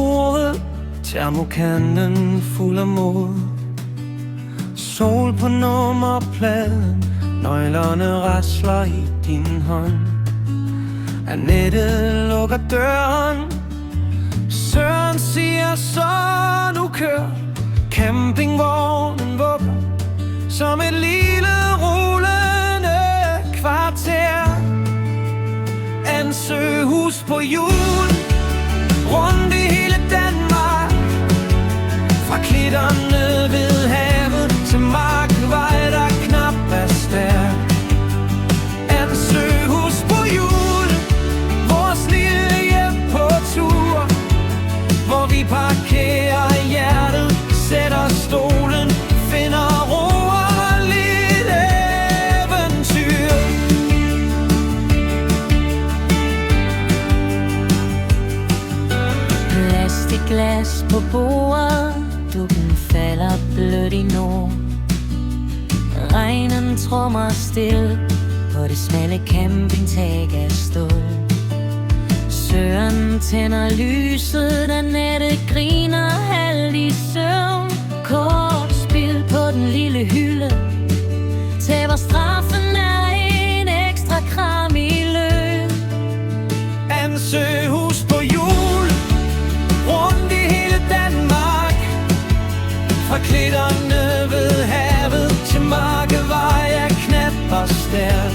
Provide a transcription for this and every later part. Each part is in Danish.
bordet, termokanden fuld af mod. Sol på nummerpladen, nøglerne rasler i din hånd. Annette lukker døren, Søren siger så, nu kør. Campingvognen vugger som et lille rullende kvarter. Ansøhus på hjul, rundt i hele Danmark. Fra klitterne ved havet til markvej, der knap er stærk. Ansøhus på hjul, vores lille hjem på tur, hvor vi parkerer hjertet, sætter stolen, finder ro og lidt eventyr. Plastikglas på bordet, dukken falder blødt i nord. Regnen trommer stille på det smalle campingtag af stål. Søren tænder lyset, da Annette griner halvt i søvn. Kort spil på den lille hylde, tæver straffen er en ekstra kram i løn. Ansøhus på hjul, rundt i hele Danmark. Fra klitterne ved havet til markevej er knap og stærk.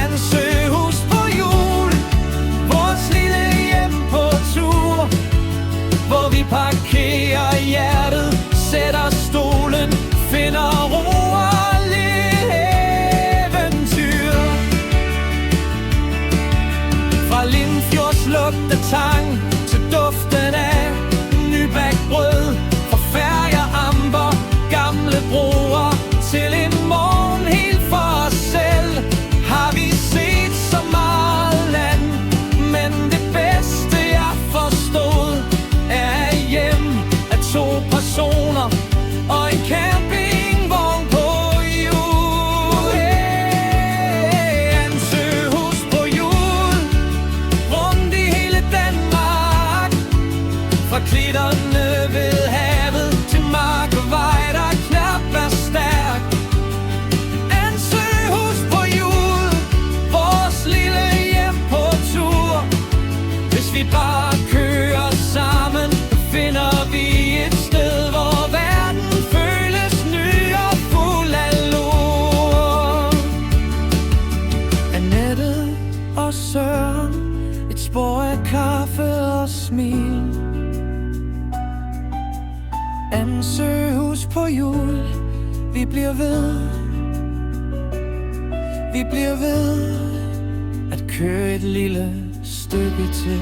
Ansøhus på hjul, vores lille hjem på tur, hvor vi parkerer hjertet, sætter stolen, finder ro og lidt eventyr. Fra Limfjords lugtetang til duften af nybagt brød, fra færger, amber, gamle broer til en morgen helt for os selv, har vi set så meget land. Men det bedste jeg forstod er hjem af 2 personer og en campingvogn på hjul. Ansøhus på hjul, rundt i hele Danmark. Fra klitterne ved havet til markevej, der knap er stærk. Ansøhus på hjul, vores lille hjem på tur. Hvis vi bare kører sammen, finder vi et sted, hvor verden føles ny og fuld af lur. Annette og Søren, et spor af kaffe og smil. Ansøhus på hjul, vi bliver ved. Vi bliver ved at køre et lille stykke til.